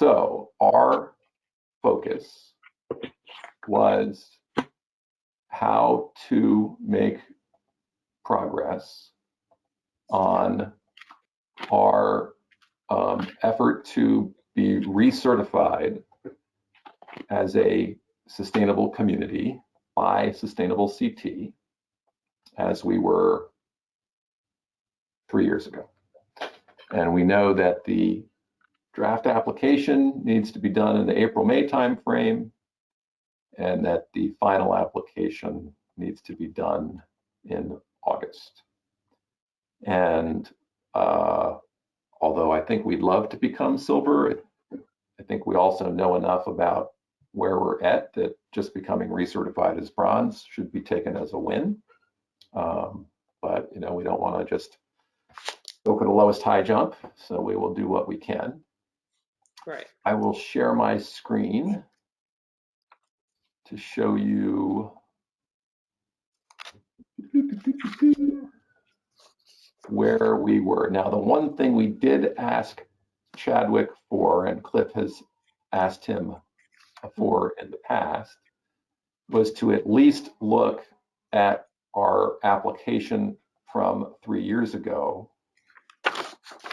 So our focus was how to make progress on our effort to be recertified as a sustainable community by Sustainable CT, as we were 3 years ago. And we know that the draft application needs to be done in the April-May timeframe, and that the final application needs to be done in August. And although I think we'd love to become silver, I think we also know enough about where we're at that just becoming recertified as bronze should be taken as a win. But we don't want to just go for the lowest high jump, so we will do what we can. Right. I will share my screen to show you where we were. Now, the one thing we did ask Chadwick for, and Cliff has asked him for in the past, was to at least look at our application from 3 years ago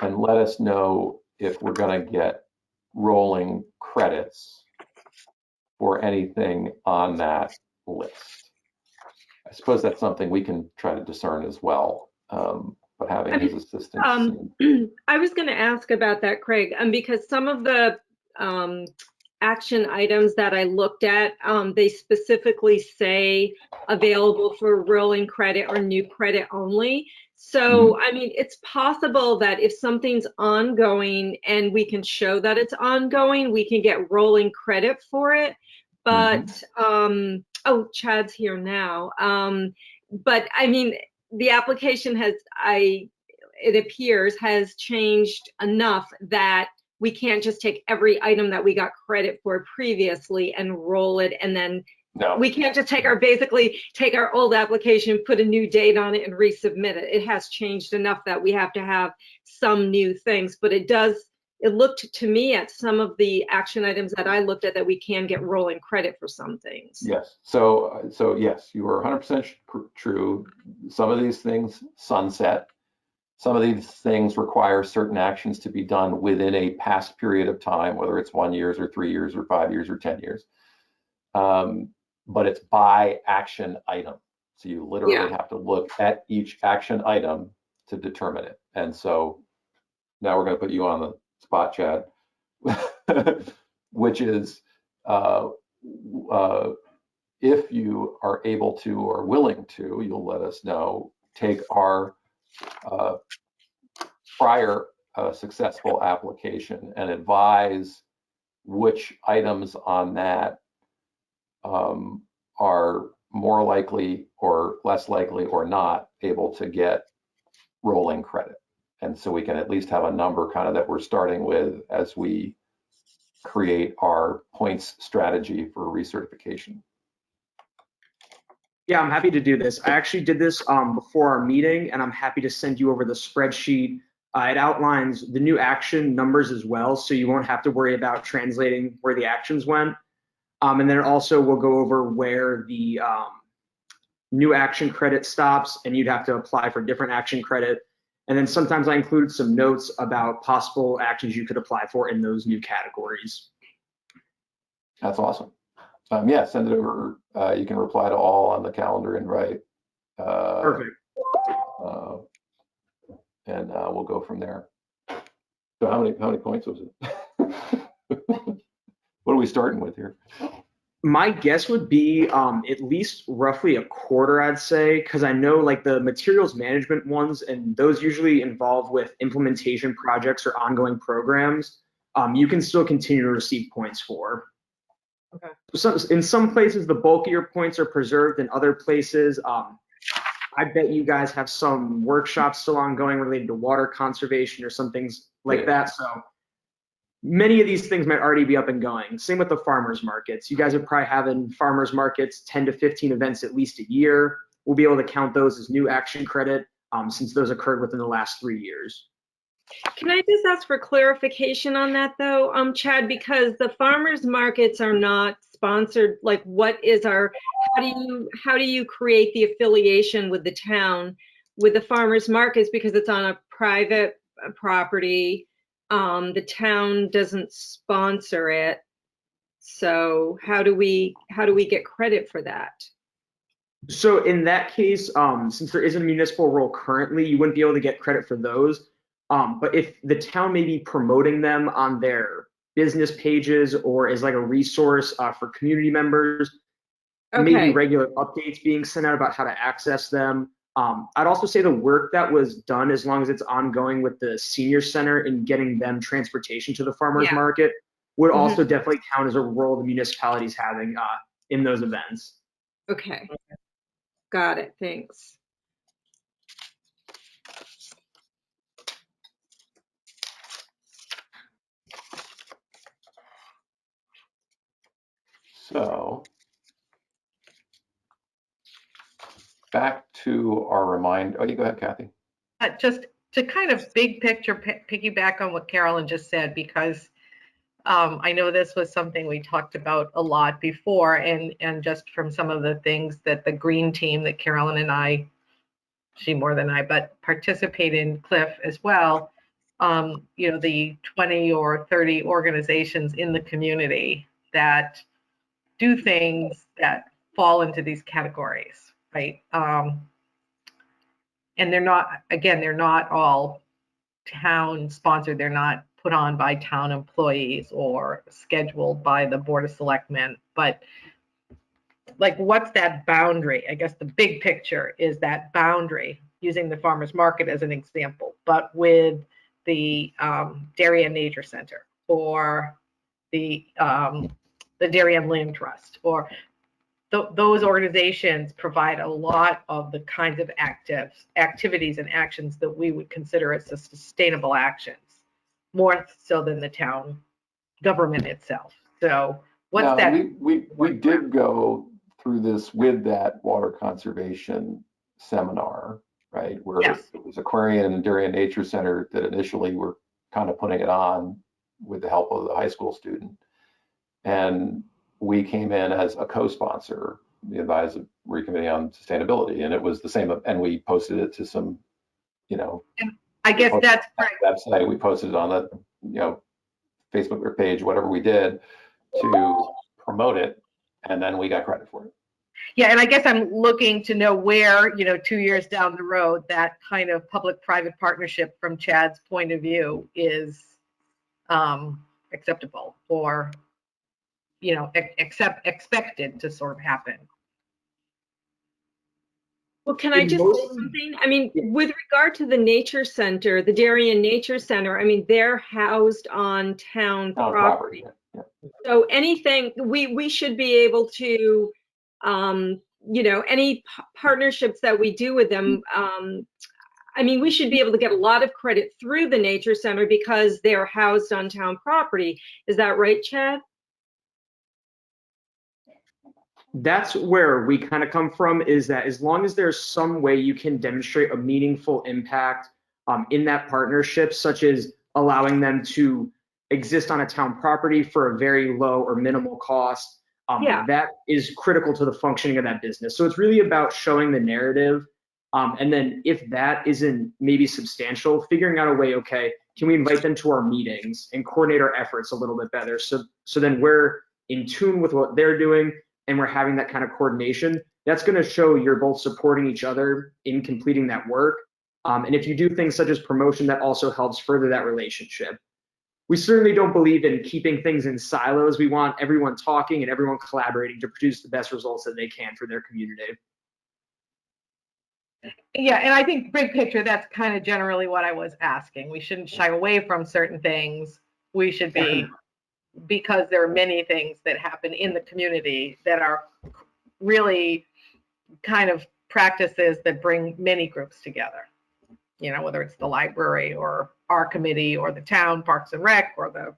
and let us know if we're going to get rolling credits for anything on that list. I suppose that's something we can try to discern as well, but having his assistance. I was going to ask about that, Craig, because some of the action items that I looked at, they specifically say available for rolling credit or new credit only. So, I mean, it's possible that if something's ongoing and we can show that it's ongoing, we can get rolling credit for it. But, oh, Chad's here now. But I mean, the application has, it appears, has changed enough that we can't just take every item that we got credit for previously and roll it, and then we can't just take basically take our old application, put a new date on it, and resubmit it. It has changed enough that we have to have some new things, but it looked to me at some of the action items that I looked at that we can get rolling credit for some things. Yes, so yes, you are 100% true. Some of these things sunset. Some of these things require certain actions to be done within a past period of time, whether it's 1 year or 3 years or 5 years or 10 years. But it's by action item. So you literally have to look at each action item to determine it. And so now we're going to put you on the spot, Chad, which is if you are able to or willing to, you'll let us know, take our prior successful application and advise which items on that are more likely or less likely or not able to get rolling credit. And so we can at least have a number kind of that we're starting with as we create our points strategy for recertification. Yeah, I'm happy to do this. I actually did this before our meeting, and I'm happy to send you over the spreadsheet. It outlines the new action numbers as well, so you won't have to worry about translating where the actions went. And then also we'll go over where the new action credit stops, and you'd have to apply for different action credit. And then sometimes I include some notes about possible actions you could apply for in those new categories. That's awesome. Yeah, send it over. You can reply to all on the calendar invite. Perfect. And we'll go from there. So how many points was it? What are we starting with here? My guess would be at least roughly a quarter, I'd say, because I know like the materials management ones, and those usually involve with implementation projects or ongoing programs, you can still continue to receive points for. Okay. So in some places, the bulk of your points are preserved. In other places, I bet you guys have some workshops still ongoing related to water conservation or some things like that. So many of these things might already be up and going. Same with the farmers markets. You guys are probably having farmers markets, 10 to 15 events at least a year. We'll be able to count those as new action credit since those occurred within the last 3 years. Can I just ask for clarification on that though, Chad, because the farmers markets are not sponsored, like what is our, how do you create the affiliation with the town with the farmers markets because it's on a private property? The town doesn't sponsor it. So how do we get credit for that? So in that case, since there isn't a municipal role currently, you wouldn't be able to get credit for those. But if the town may be promoting them on their business pages or as like a resource for community members, maybe Okay. regular updates being sent out about how to access them. I'd also say the work that was done, as long as it's ongoing with the senior center in getting them transportation to the farmers Yeah. market, would Mhm. also definitely count as a role the municipality's having in those events. Okay. Got it. Thanks. So back to our reminder. Oh, you go ahead, Kathy. Just to kind of big picture piggyback on what Carolyn just said, because I know this was something we talked about a lot before, and just from some of the things that the green team that Carolyn and I, she more than I, but participate in, Cliff as well, you know, the 20 or 30 organizations in the community that do things that fall into these categories, right? And they're not, again, they're not all town sponsored. They're not put on by town employees or scheduled by the Board of Selectmen. But like, what's that boundary? I guess the big picture is that boundary, using the farmers market as an example, but with the Darien Nature Center or the Darien Land Trust, or those organizations provide a lot of the kinds of activities and actions that we would consider as sustainable actions, more so than the town government itself. So what's Now, that? we did go through this with that water conservation seminar, right? Where Yes. it was Aquarian and Darien Nature Center that initially were kind of putting it on with the help of the high school student. And we came in as a co-sponsor, the Advisory Committee on Sustainability, and it was the same. And we posted it to some, you know, I guess that's right. website. We posted it on the, you know, Facebook page, whatever we did to promote it, and then we got credit for it. Yeah, and I guess I'm looking to know where, you know, 2 years down the road, that kind of public-private partnership from Chad's point of view is acceptable, or, you know, expected to sort of happen. Well, can I just say something? I mean, with regard to the nature center, the Darien Nature Center, I mean, they're housed on town property. Yeah. So anything, we should be able to, you know, any partnerships that we do with them, I mean, we should be able to get a lot of credit through the nature center because they're housed on town property. Is that right, Chad? That's where we kind of come from, is that as long as there's some way you can demonstrate a meaningful impact in that partnership, such as allowing them to exist on a town property for a very low or minimal cost, that is critical to the functioning of that business. So it's really about showing the narrative. And then if that isn't maybe substantial, figuring out a way, okay, can we invite them to our meetings and coordinate our efforts a little bit better? So then we're in tune with what they're doing, and we're having that kind of coordination. That's going to show you're both supporting each other in completing that work. And if you do things such as promotion, that also helps further that relationship. We certainly don't believe in keeping things in silos. We want everyone talking and everyone collaborating to produce the best results that they can for their community. Yeah, and I think big picture, that's kind of generally what I was asking. We shouldn't shy away from certain things. We should be, because there are many things that happen in the community that are really kind of practices that bring many groups together. You know, whether it's the library or our committee or the town Parks and Rec or the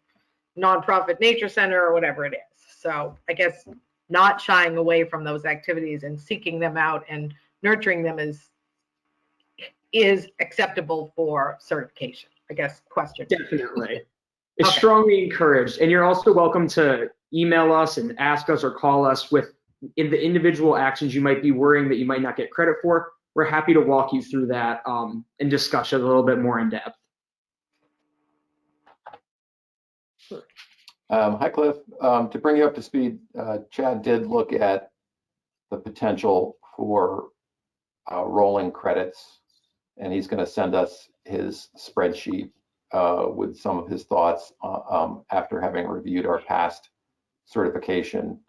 nonprofit nature center or whatever it is. So I guess not shying away from those activities and seeking them out and nurturing them is acceptable for certification. I guess, question. Definitely. It's Okay. strongly encouraged. And you're also welcome to email us and ask us or call us with in the individual actions you might be worrying that you might not get credit for. We're happy to walk you through that and discuss it a little bit more in depth. Hi, Cliff. To bring you up to speed, Chad did look at the potential for rolling credits, and he's going to send us his spreadsheet with some of his thoughts after having reviewed our past certification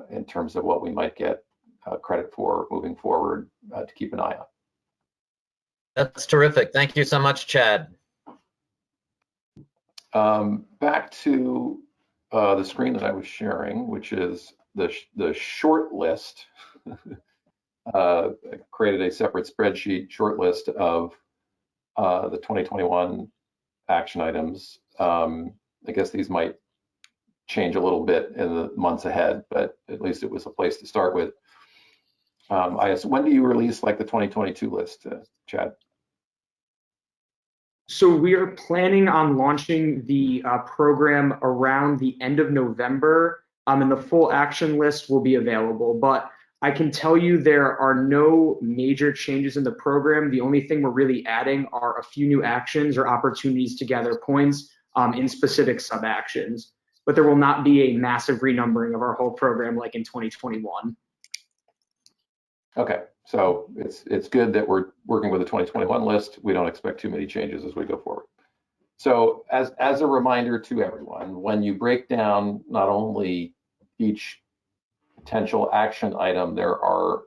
in terms of what we might get credit for moving forward to keep an eye on. That's terrific. Thank you so much, Chad. Back to the screen that I was sharing, which is the short list. I created a separate spreadsheet short list of the 2021 action items. I guess these might change a little bit in the months ahead, but at least it was a place to start with. I guess, when do you release like the 2022 list, Chad? So we are planning on launching the program around the end of November, and the full action list will be available. But I can tell you there are no major changes in the program. The only thing we're really adding are a few new actions or opportunities to gather points in specific sub-actions. But there will not be a massive renumbering of our whole program like in 2021. Okay, so it's good that we're working with the 2021 list. We don't expect too many changes as we go forward. So as a reminder to everyone, when you break down not only each potential action item, there are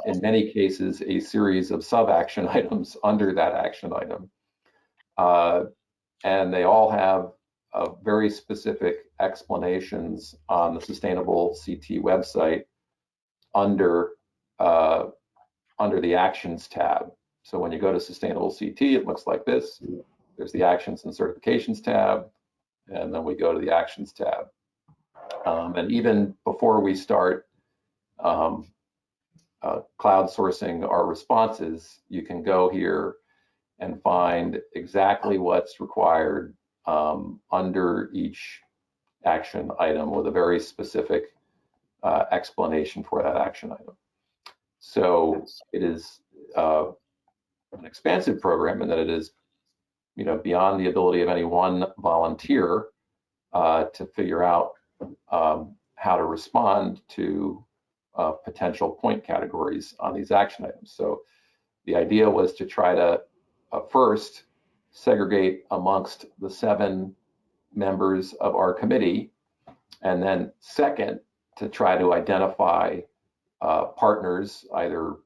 in many cases a series of sub-action items under that action item. And they all have very specific explanations on the Sustainable CT website under the Actions tab. So when you go to Sustainable CT, it looks like this. There's the Actions and Certifications tab, and then we go to the Actions tab. And even before we start cloud sourcing our responses, you can go here and find exactly what's required under each action item with a very specific explanation for that action item. So it is an expansive program in that it is, beyond the ability of any one volunteer to figure out how to respond to potential point categories on these action items. So the idea was to try to first segregate amongst the 7 members of our committee, and then second, to try to identify partners, either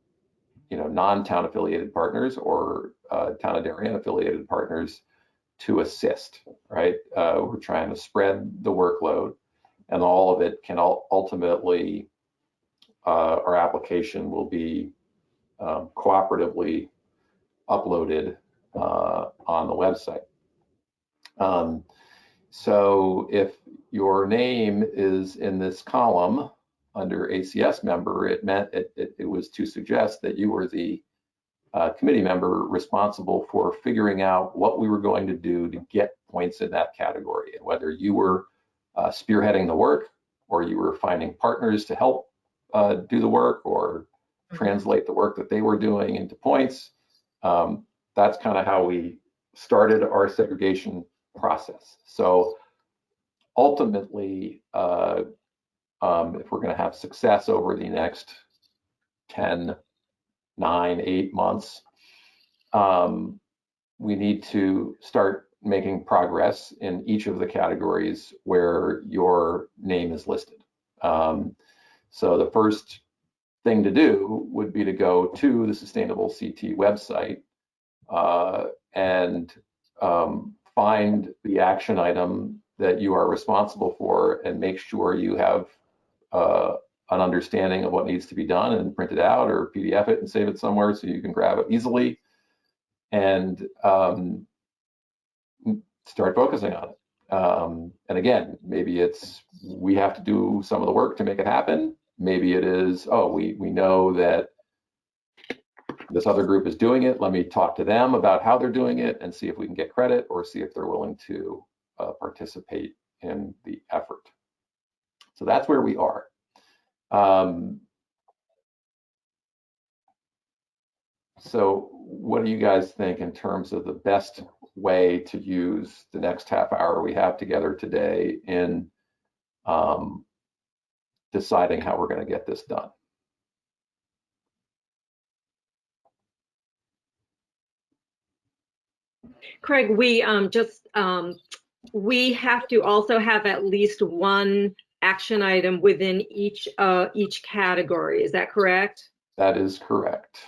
non-town affiliated partners or town of Darien affiliated partners to assist, right? We're trying to spread the workload, and all of it can ultimately, our application will be cooperatively uploaded on the website. So if your name is in this column under ACS member, it meant it was to suggest that you were the committee member responsible for figuring out what we were going to do to get points in that category, and whether you were spearheading the work, or you were finding partners to help do the work, or translate the work that they were doing into points. That's kind of how we started our segregation process. So ultimately, if we're going to have success over the next 10, 9, 8 months, we need to start making progress in each of the categories where your name is listed. So the first thing to do would be to go to the Sustainable CT website and find the action item that you are responsible for, and make sure you have an understanding of what needs to be done, and print it out or PDF it and save it somewhere so you can grab it easily, and start focusing on it. And again, maybe it's we have to do some of the work to make it happen. Maybe it is, oh, we know that this other group is doing it. Let me talk to them about how they're doing it and see if we can get credit or see if they're willing to participate in the effort. So that's where we are. So what do you guys think in terms of the best way to use the next half hour we have together today in deciding how we're going to get this done? Craig, we have to also have at least one action item within each category. Is that correct? That is correct.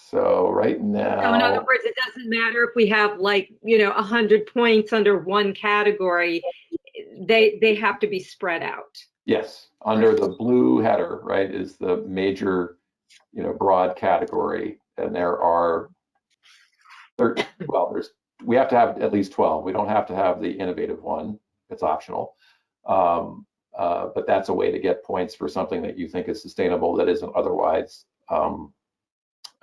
So right now, so in other words, it doesn't matter if we have 100 points under one category. They have to be spread out. Yes, under the blue header, right, is the major, broad category, and there are we have to have at least 12. We don't have to have the innovative one. It's optional. But that's a way to get points for something that you think is sustainable that isn't otherwise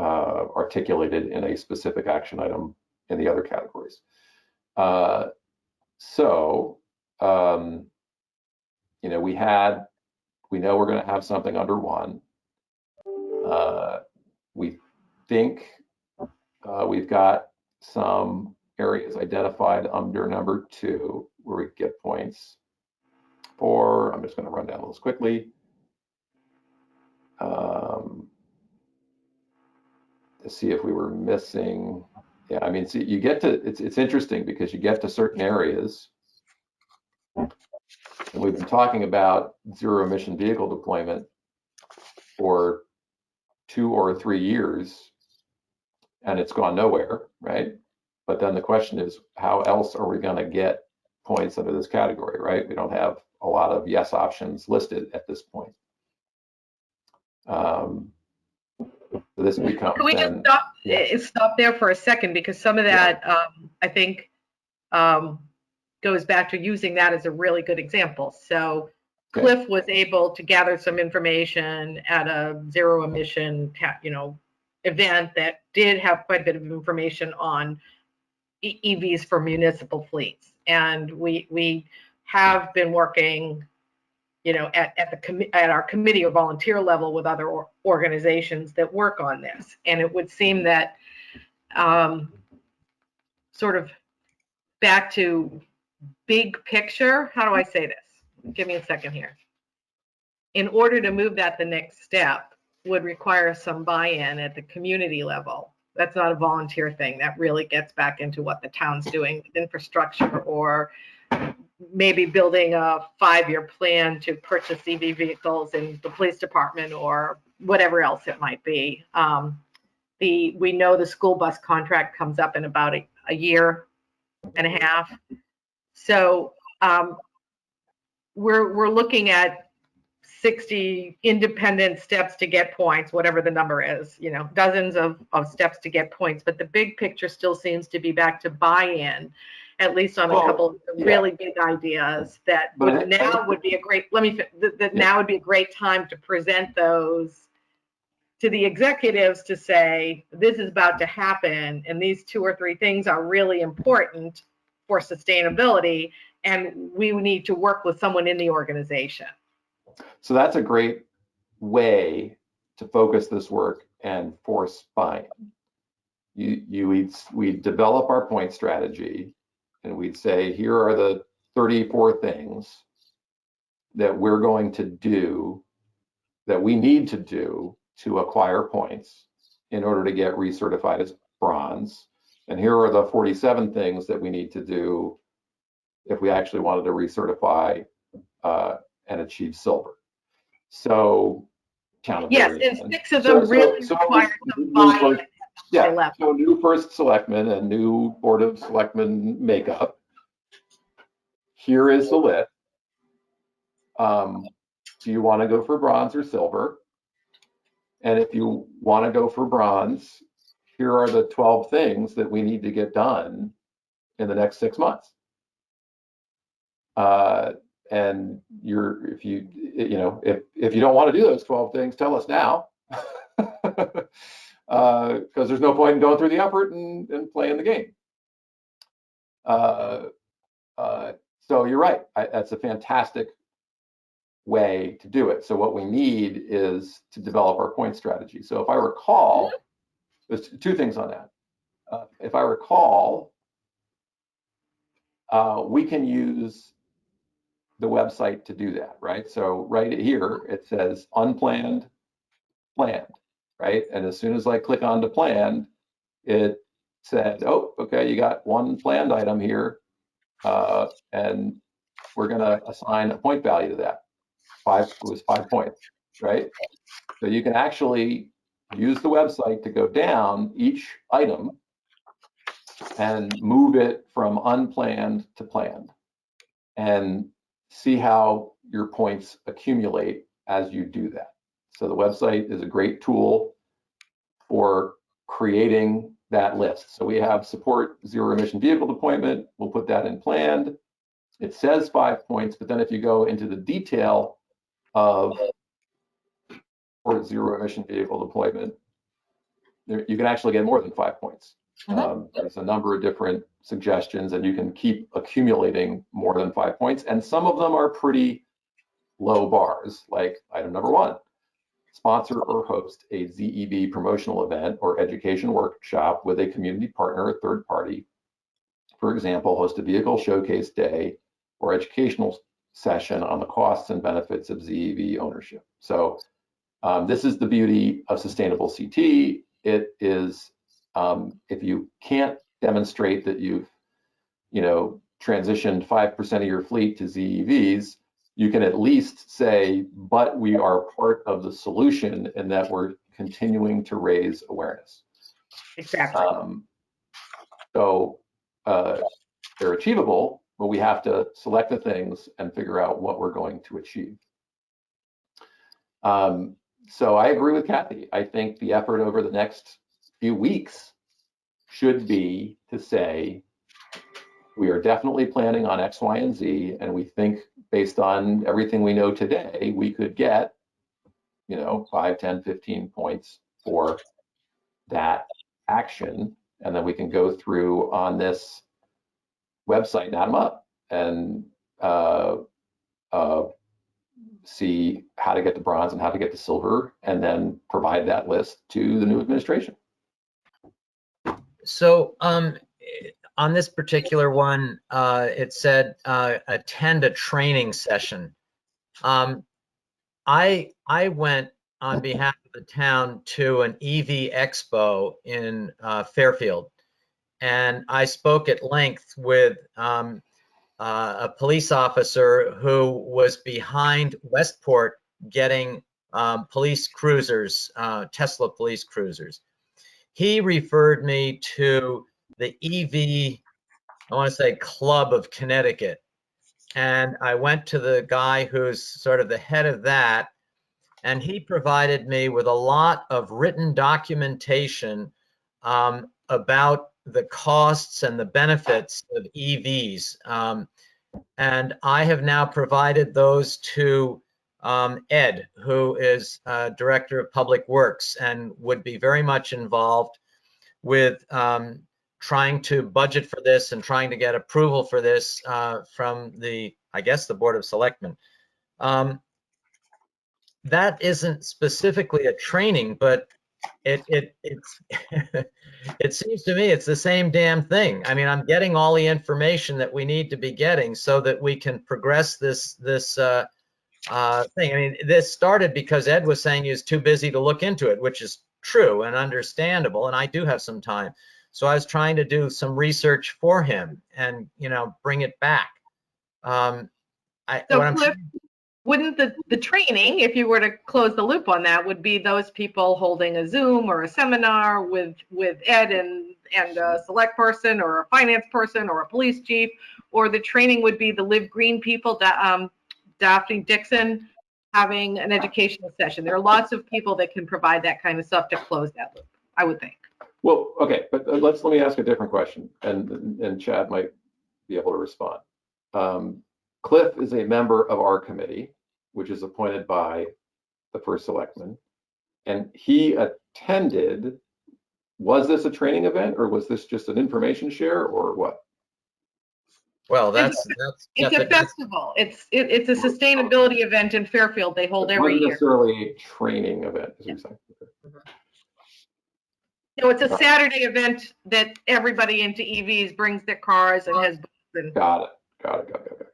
articulated in a specific action item in the other categories. We know we're going to have something under 1. We think we've got some areas identified under number 2 where we get points for. I'm just going to run down those quickly. To see if we were missing. Yeah, I mean, see, you get to, it's interesting because you get to certain areas, and we've been talking about zero emission vehicle deployment for 2 or 3 years, and it's gone nowhere, right? But then the question is, how else are we going to get points under this category, right? We don't have a lot of yes options listed at this point. So this becomes. Can we then, just stop there for a second, because some of that I think goes back to using that as a really good example. So Okay. Cliff was able to gather some information at a zero emission event that did have quite a bit of information on EVs for municipal fleets, and we have been working at our committee or volunteer level with other organizations that work on this. And it would seem that sort of back to big picture, how do I say this? Give me a second here. In order to move that the next step would require some buy-in at the community level. That's not a volunteer thing. That really gets back into what the town's doing with infrastructure, or maybe building a 5-year plan to purchase EV vehicles in the police department or whatever else it might be. We know the school bus contract comes up in about a year and a half. So we're looking at 60 independent steps to get points, whatever the number is, dozens of steps to get points. But the big picture still seems to be back to buy-in, at least on a couple of really big ideas that now would be a great time to present those to the executives to say, this is about to happen, and these 2 or 3 things are really important for sustainability, and we need to work with someone in the organization. So that's a great way to focus this work and force buy-in. We'd develop our point strategy, and we'd say, here are the 34 things that we're going to do, that we need to do to acquire points in order to get recertified as bronze. And here are the 47 things that we need to do if we actually wanted to recertify and achieve silver. So yes, and 6 of them really require some buy-in. Yeah, so new first selectman and new board of selectmen makeup. Here is the list. Do you want to go for bronze or silver? And if you want to go for bronze, here are the 12 things that we need to get in the next 6 months. And if you don't want to do those 12 things, tell us now. because there's no point in going through the effort and playing the game. So you're right. That's a fantastic way to do it. So what we need is to develop our point strategy. So if I recall, there's two things on that. If I recall, we can use the website to do that, right? So right here, it says unplanned, planned, right? And as soon as I click on to planned, it said, oh, okay, you got one planned item here, and we're gonna assign a point value to that. It was 5 points, right? So you can actually use the website to go down each item and move it from unplanned to planned and see how your points accumulate as you do that. So the website is a great tool for creating that list. So we have support zero emission vehicle deployment. We'll put that in planned. It says 5 points, but then if you go into the detail of for zero emission vehicle deployment, you can actually get more than 5 points. There's a number of different suggestions, and you can keep accumulating more than 5 points. And some of them are pretty low bars, like item number 1, sponsor or host a ZEV promotional event or education workshop with a community partner or third party. For example, host a vehicle showcase day or educational session on the costs and benefits of ZEV ownership. So this is the beauty of sustainable CT. It is, if you can't demonstrate that you've, transitioned 5% of your fleet to ZEVs, you can at least say, but we are part of the solution in that we're continuing to raise awareness. Exactly. So they're achievable, but we have to select the things and figure out what we're going to achieve. So I agree with Kathy. I think the effort over the next few weeks should be to say, we are definitely planning on X, Y, and Z, and we think based on everything we know today, we could get, 5, 10, 15 points for that action. And then we can go through on this website and add them up and see how to get to bronze and how to get to silver, and then provide that list to the new administration. So on this particular one, it said attend a training session. I went on behalf of the town to an EV expo in Fairfield, and I spoke at length with a police officer who was behind Westport getting police cruisers, Tesla police cruisers. He referred me to the EV, I want to say, Club of Connecticut. And I went to the guy who's sort of the head of that, and he provided me with a lot of written documentation about the costs and the benefits of EVs. And I have now provided those to Ed, who is Director of Public Works, and would be very much involved with trying to budget for this and trying to get approval for this from the Board of Selectmen. That isn't specifically a training, but it's it seems to me it's the same damn thing. I mean, I'm getting all the information that we need to be getting so that we can progress this thing. I mean, this started because Ed was saying he was too busy to look into it, which is true and understandable, and I do have some time. So I was trying to do some research for him and, bring it back. Cliff, wouldn't the training, if you were to close the loop on that, would be those people holding a Zoom or a seminar with Ed and a select person or a finance person or a police chief, or the training would be the Live Green people, Daphne Dixon, having an educational session. There are lots of people that can provide that kind of stuff to close that loop, I would think. Well, okay, but let me ask a different question, and Chad might be able to respond. Cliff is a member of our committee, which is appointed by the first selectman, and he attended was this a training event or was this just an information share or what? Well, It's a festival. It's a sustainability event in Fairfield. They hold It every wasn't year. necessarily a training event, as you're saying. Okay. No, it's a Saturday event that everybody into EVs brings their cars and has. Got it.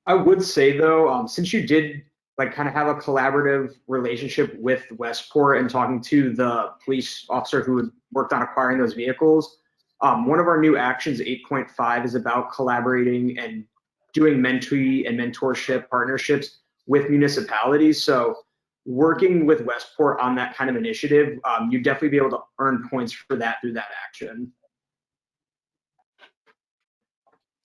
I would say though, since you did like kind of have a collaborative relationship with Westport and talking to the police officer who had worked on acquiring those vehicles, one of our new actions, 8.5, is about collaborating and doing mentee and mentorship partnerships with municipalities. So working with Westport on that kind of initiative, you'd definitely be able to earn points for that through that action.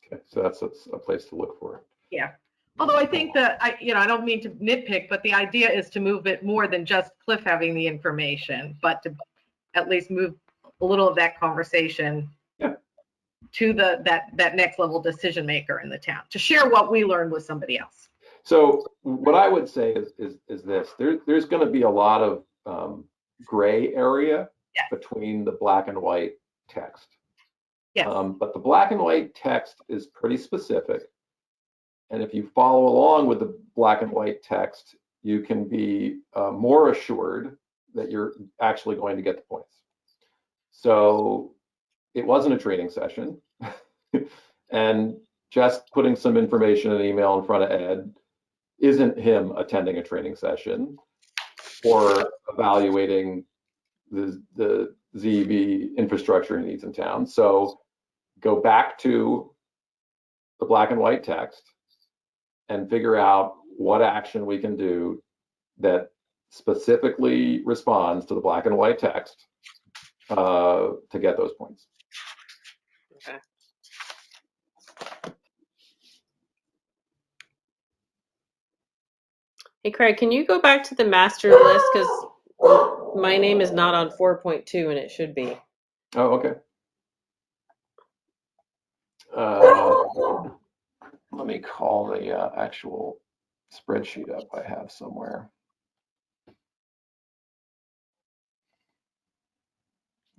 Okay, so that's a place to look for. Yeah. Although I think that I don't mean to nitpick, but the idea is to move it more than just Cliff having the information, but to at least move a little of that conversation to that next level decision maker in the town, to share what we learned with somebody else. So what I would say is this: there's going to be a lot of gray area between the black and white text. Yes. But the black and white text is pretty specific. And if you follow along with the black and white text, you can be more assured that you're actually going to get the points. So it wasn't a training session. And just putting some information in an email in front of Ed isn't him attending a training session or evaluating the ZEV infrastructure needs in town. So go back to the black and white text and figure out what action we can do that specifically responds to the black and white text to get those points. Okay. Hey, Craig, can you go back to the master list? Because my name is not on 4.2 and it should be. Oh, okay. Let me call the actual spreadsheet up I have somewhere.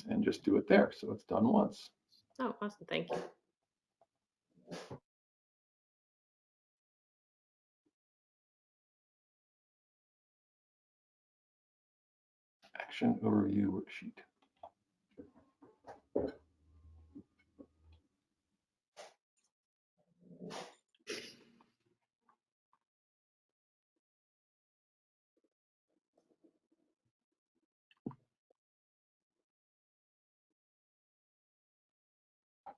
And just do it there. So it's done once. Oh, awesome. Thank you. Action overview worksheet.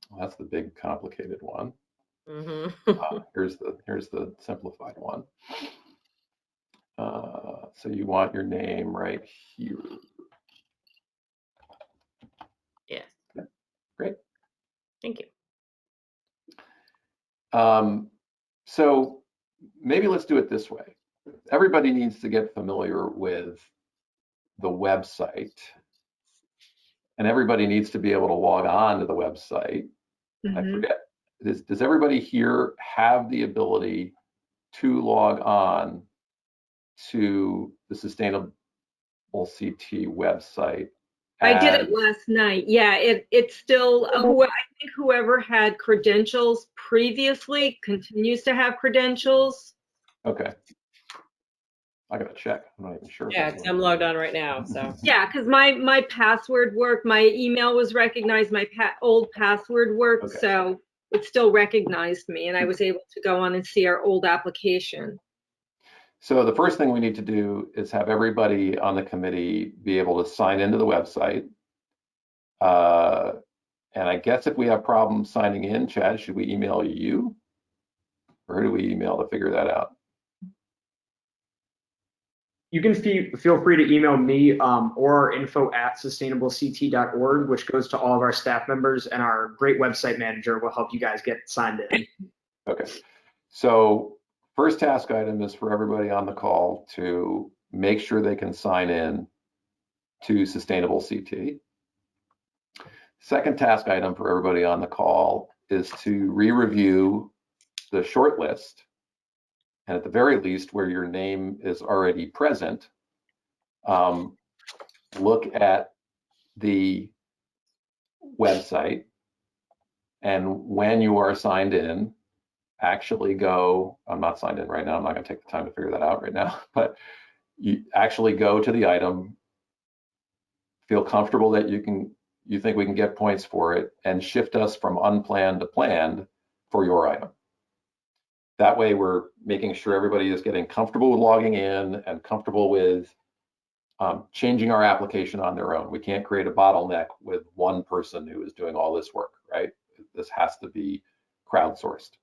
Well, that's the big complicated one. Here's the simplified one. So you want your name right here. Yes. Okay, great. Thank you. So maybe let's do it this way. Everybody needs to get familiar with the website, and everybody needs to be able to log on to the website. I forget, does everybody here have the ability to log on to the Sustainable CT website? I did it last night. Yeah, it's still, I think whoever had credentials previously continues to have credentials. Okay. I gotta check. I'm not even sure. Yeah, I'm logged on right now. So Yeah, because my password worked. My email was recognized. My old password worked. Okay. So it still recognized me, and I was able to go on and see our old application. So the first thing we need to do is have everybody on the committee be able to sign into the website. And I guess if we have problems signing in, Chad, should we email you? Or who do we email to figure that out? You can feel free to email me or info@sustainablect.org, which goes to all of our staff members, and our great website manager will help you guys get signed in. Okay. So first task item is for everybody on the call to make sure they can sign in to Sustainable CT. Second task item for everybody on the call is to re-review the short list. And at the very least, where your name is already present, look at the website, and when you are signed in, actually go, I'm not signed in right now, I'm not going to take the time to figure that out right now, but you actually go to the item, feel comfortable that you think we can get points for it, and shift us from unplanned to planned for your item. That way we're making sure everybody is getting comfortable with logging in and comfortable with changing our application on their own. We can't create a bottleneck with one person who is doing all this work, right? This has to be crowdsourced.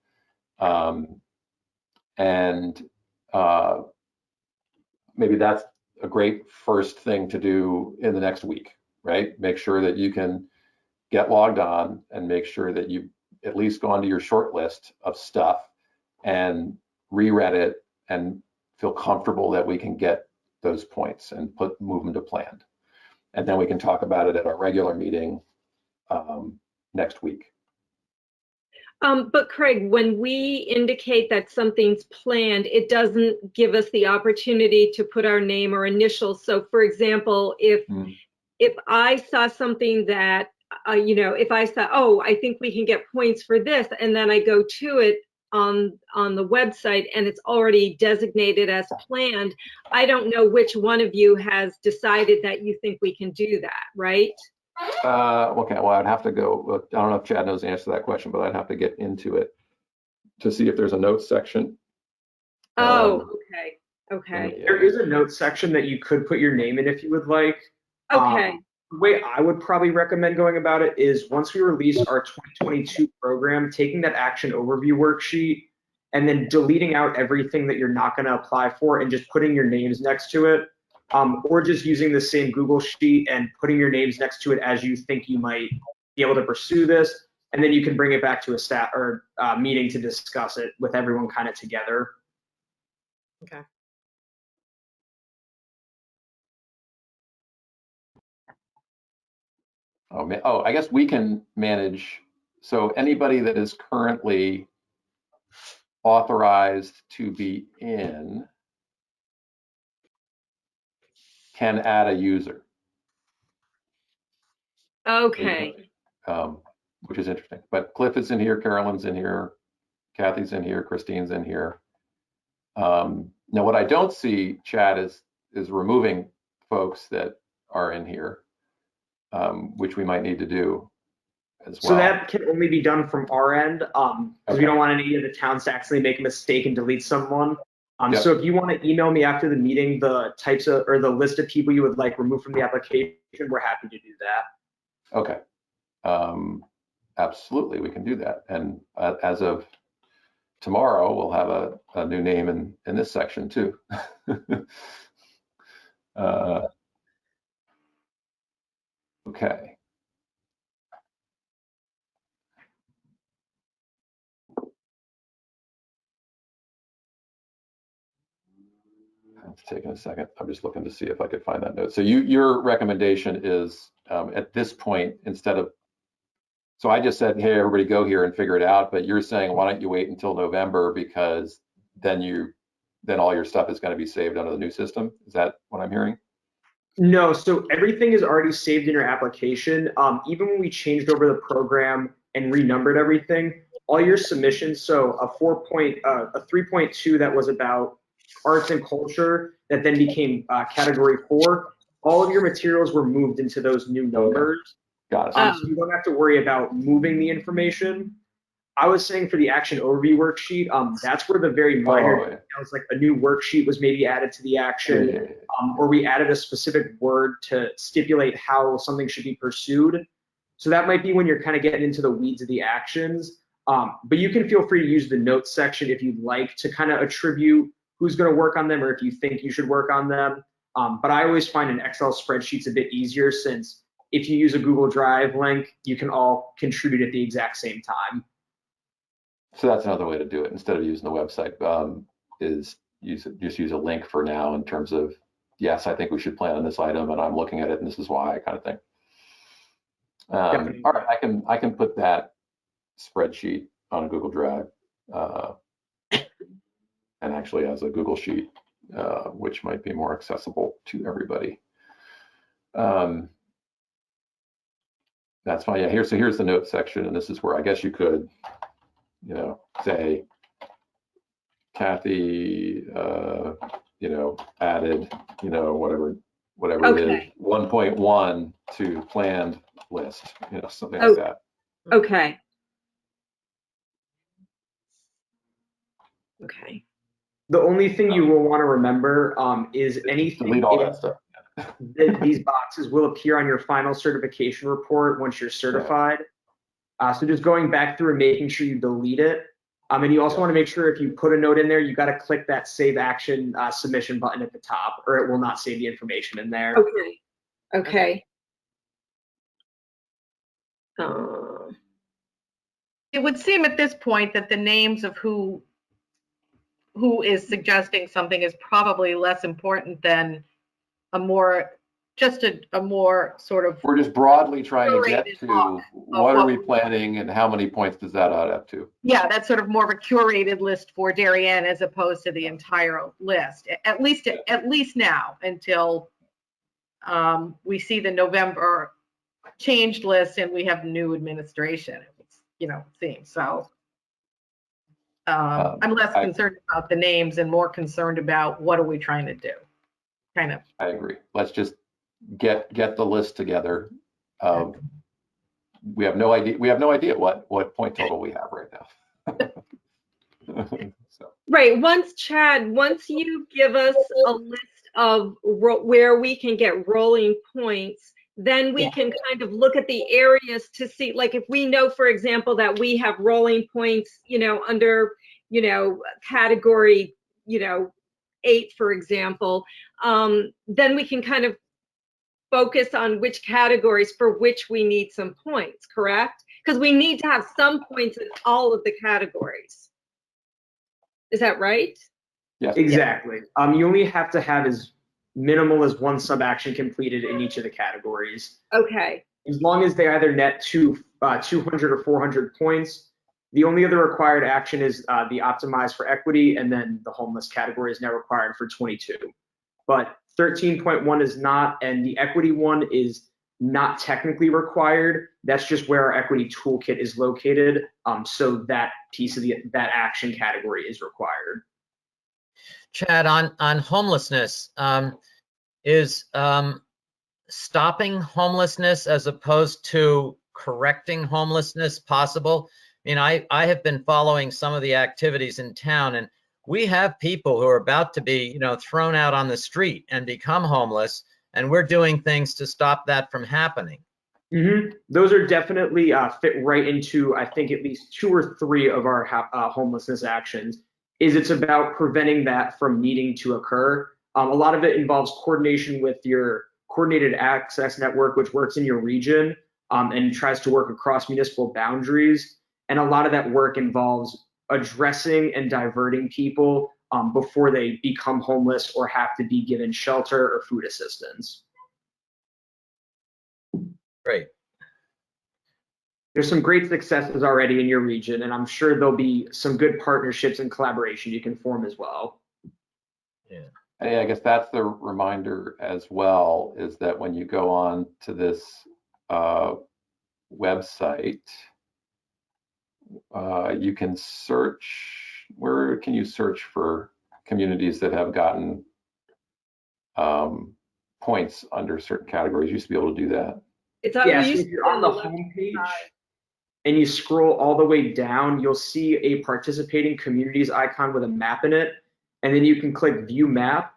Maybe that's a great first thing to do in the next week, right? Make sure that you can get logged on and make sure that you've at least gone to your short list of stuff and reread it and feel comfortable that we can get those points and move them to planned. And then we can talk about it at our regular meeting next week. But Craig, when we indicate that something's planned, it doesn't give us the opportunity to put our name or initials. So for example, if I saw something that, if I saw, oh, I think we can get points for this, and then I go to it on the website and it's already designated as planned, I don't know which one of you has decided that you think we can do that, right? Okay, well, I'd have to go, I don't know if Chad knows the answer to that question, but I'd have to get into it to see if there's a notes section. Oh, okay. There is a notes section that you could put your name in if you would like. Okay. The way I would probably recommend going about it is once we release our 2022 program, taking that action overview worksheet and then deleting out everything that you're not going to apply for and just putting your names next to it. Or just using the same Google sheet and putting your names next to it as you think you might be able to pursue this. And then you can bring it back to a staff or meeting to discuss it with everyone kind of together. Okay. Oh, I guess we can manage. So anybody that is currently authorized to be in can add a user. Okay. Which is interesting. But Cliff is in here, Carolyn's in here, Kathy's in here, Christine's in here. Now, what I don't see, Chad, is removing folks that are in here, which we might need to do as well. So that can only be done from our end, because we don't want any of the towns to accidentally make a mistake and delete someone. Yep. So if you want to email me after the meeting the types of or the list of people you would like removed from the application, we're happy to do that. Okay. Absolutely, we can do that. And as of tomorrow, we'll have a new name in this section too. Okay. It's taking a second. I'm just looking to see if I could find that note. So your recommendation is at this point, instead of, so I just said, hey, everybody go here and figure it out, but you're saying, why don't you wait until November, because then all your stuff is going to be saved under the new system? Is that what I'm hearing? No, so everything is already saved in your application. Even when we changed over the program and renumbered everything, all your submissions, so a 3.2 that was about arts and culture that then became category 4, all of your materials were moved into those new numbers. Got it. So you don't have to worry about moving the information. I was saying for the action overview worksheet, that's where the very minor details, like a new worksheet was maybe added to the action, or we added a specific word to stipulate how something should be pursued. So that might be when you're kind of getting into the weeds of the actions. But you can feel free to use the notes section if you'd like to kind of attribute who's going to work on them or if you think you should work on them. But I always find an Excel spreadsheet's a bit easier, since if you use a Google Drive link, you can all contribute at the exact same time. So that's another way to do it instead of using the website, is just use a link for now in terms of, yes, I think we should plan on this item and I'm looking at it and this is why, kind of thing. All right, I can put that spreadsheet on a Google Drive and actually as a Google Sheet, which might be more accessible to everybody. That's fine. Yeah, here's the note section, and this is where I guess you could, say Kathy, added, whatever it is, Okay. 1.1 to planned list, something Oh. like that. Okay. Okay. The only thing you will want to remember is anything Delete all in that stuff. these boxes will appear on your final certification report once you're certified. So just going back through and making sure you delete it. And you also want to make sure if you put a note in there, you got to click that save action submission button at the top, or it will not save the information in there. Okay. Okay. It would seem at this point that the names of who is suggesting something is probably less important than a more sort of. We're just broadly trying to get curated to book what of are we planning and how many points does that add up to? Yeah, that's sort of more of a curated list for Darien as opposed to the entire list, at least now, until we see the November changed list and we have new administration. It seems so. I'm less concerned about the names and more concerned about what are we trying to do. Kind of. I agree. Let's just get the list together. We have no idea what point total we have right now. So. Right. Once you give us a list of where we can get rolling points, then we can kind of look at the areas to see, like if we know, for example, that we have rolling points, under, category, 8, for example, then we can kind of focus on which categories for which we need some points, correct? Because we need to have some points in all of the categories. Is that right? Yes. Exactly. You only have to have as minimal as one sub-action completed in each of the categories. Okay. As long as they either net to 200 or 400 points. The only other required action is the optimize for equity, and then the homeless category is now required for 22. But 13.1 is not, and the equity one is not technically required. That's just where our equity toolkit is located. So that piece of that action category is required. Chad, on homelessness, is stopping homelessness as opposed to correcting homelessness possible? I mean, I have been following some of the activities in town, and we have people who are about to be, thrown out on the street and become homeless, and we're doing things to stop that from happening. Mm-hmm. Those are definitely fit right into, I think, at least 2 or 3 of our homelessness actions. It's about preventing that from needing to occur. A lot of it involves coordination with your coordinated access network, which works in your region and tries to work across municipal boundaries. And a lot of that work involves addressing and diverting people before they become homeless or have to be given shelter or food assistance. Great. There's some great successes already in your region, and I'm sure there'll be some good partnerships and collaboration you can form as well. Yeah. Hey, I guess that's the reminder as well, is that when you go on to this website, you can search. Where can you search for communities that have gotten points under certain categories? You used to be able to do that. It's So if you're on the home page and you scroll all the way down, you'll see a participating communities icon with a map in it, and then you can click View Map,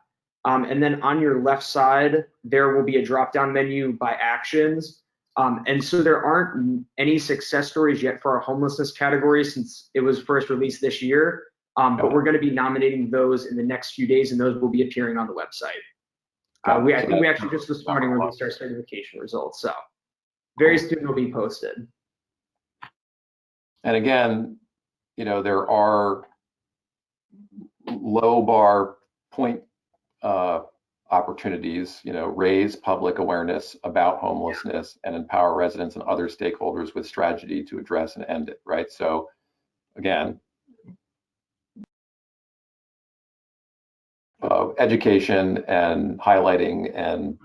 and then on your left side there will be a drop-down menu by actions. And so there aren't any success stories yet for our homelessness category since it was first released this year, but we're going to be nominating those in the next few days, and those will be appearing on the website. I think we actually just this morning released our certification results, so very soon they'll be posted. And again, there are low bar point opportunities, raise public awareness about homelessness and empower residents and other stakeholders with strategy to address and end it, right? So again, education and highlighting and,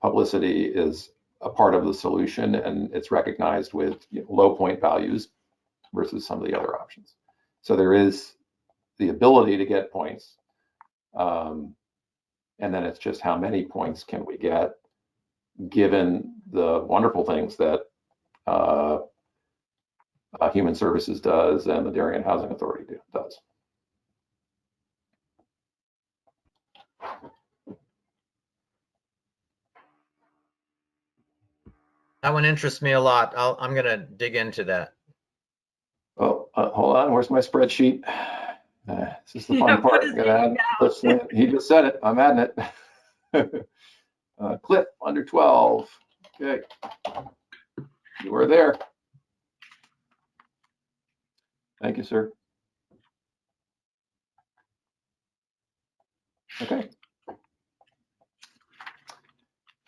publicity is a part of the solution, and it's recognized with low point values versus some of the other options. So there is the ability to get points. And then it's just how many points can we get given the wonderful things that Human Services does and the Darien Housing Authority does. That one interests me a lot. I'm going to dig into that. Oh, hold on. Where's my spreadsheet? This is the Yeah, fun put part. his I'm gonna name add Cliff's name. He just said it. I'm adding it. Cliff, under 12. Okay. You were there. Thank you, sir. Okay.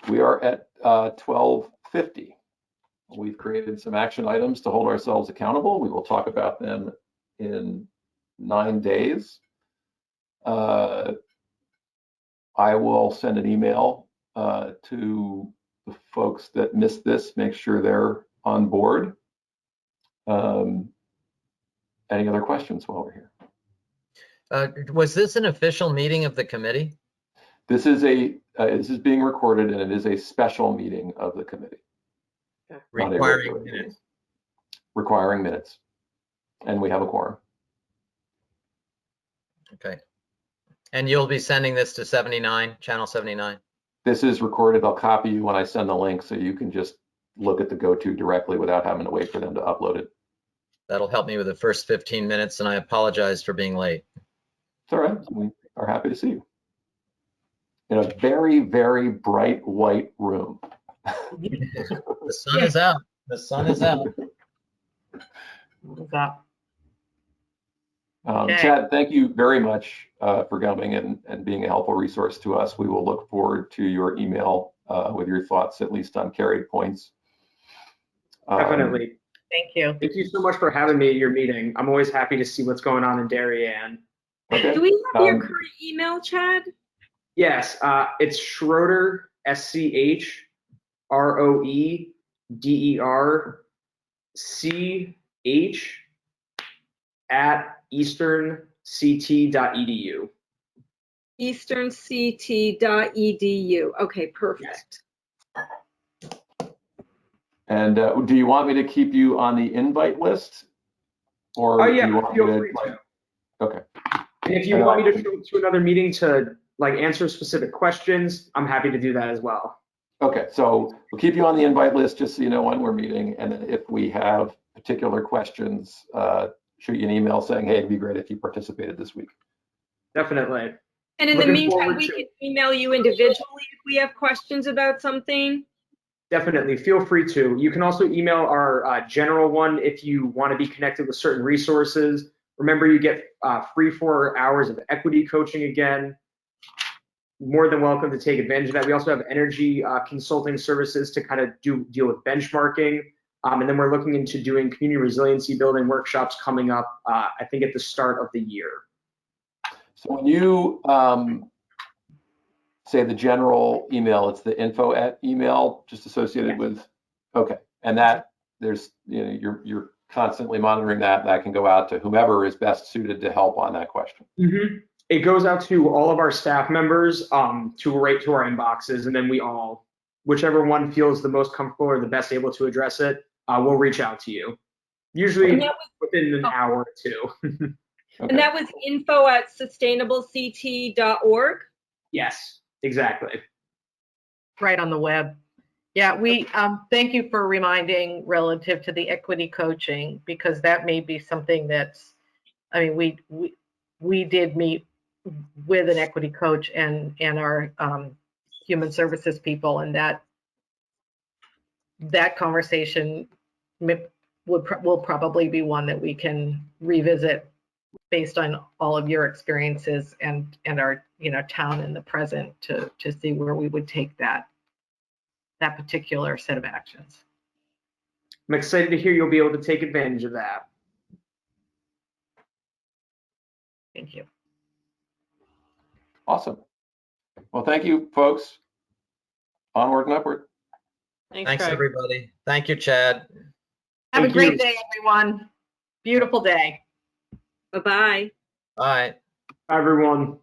We are at 12:50. We've created some action items to hold ourselves accountable. We will talk about them in 9 days. I will send an email to the folks that missed this, make sure they're on board. Any other questions while we're here? Was this an official meeting of the committee? This is being recorded, and it is a special meeting of the committee. Not a regular Requiring meeting. minutes. Requiring minutes. And we have a quorum. Okay. And you'll be sending this to 79, channel 79? This is recorded. I'll copy you when I send the link so you can just look at the go-to directly without having to wait for them to upload it. That'll help me with the first 15 minutes, and I apologize for being late. It's all right. We are happy to see you. In a very, very bright white room. The sun is out. The sun is out. What's up? Okay. Chad, thank you very much for coming and being a helpful resource to us. We will look forward to your email with your thoughts, at least on carried points. Definitely. Thank you. Thank you so much for having me at your meeting. I'm always happy to see what's going on in Darien. Okay. Do we have your current email, Chad? Yes, it's Schroeder, SCHROEDERCH at easternct.edu. easternct.edu. Okay, perfect. And do you want me to keep you on the invite list? Or Oh yeah, do you want feel me free to. Okay. And if you want me to show to another meeting to like answer specific questions, I'm happy to do that as well. Okay, so we'll keep you on the invite list just so you know when we're meeting. And then if we have particular questions, shoot you an email saying, hey, it'd be great if you participated this week. Definitely. And in the Looking meantime, forward we to can email you individually if we have questions about something. Definitely, feel free to. You can also email our general one if you want to be connected with certain resources. Remember, you get free 4 hours of equity coaching again. More than welcome to take advantage of that. We also have energy consulting services to kind of deal with benchmarking. And then we're looking into doing community resiliency building workshops coming up, I think at the start of the year. So when you say the general email, it's the info@ email just associated with, okay. And that there's, you're constantly monitoring that. That can go out to whomever is best suited to help on that question. Mm-hmm. It goes out to all of our staff members to right to our inboxes, and then we all, whichever one feels the most comfortable or the best able to address it, we'll reach out to you. Usually within an hour or two. Okay. And that was info@sustainablecT.org? Yes, exactly. Right on the web. Yeah, we thank you for reminding relative to the equity coaching, because that may be something that's, I mean, we did meet with an equity coach and our human services people, and that conversation will probably be one that we can revisit based on all of your experiences and our town in the present to see where we would take that particular set of actions. I'm excited to hear you'll be able to take advantage of that. Thank you. Awesome. Well, thank you, folks. Onward and upward. Thanks, Thanks, Craig. everybody. Thank you, Chad. Have a Thank great you. day, everyone. Beautiful day. Bye-bye. Bye. Bye, everyone.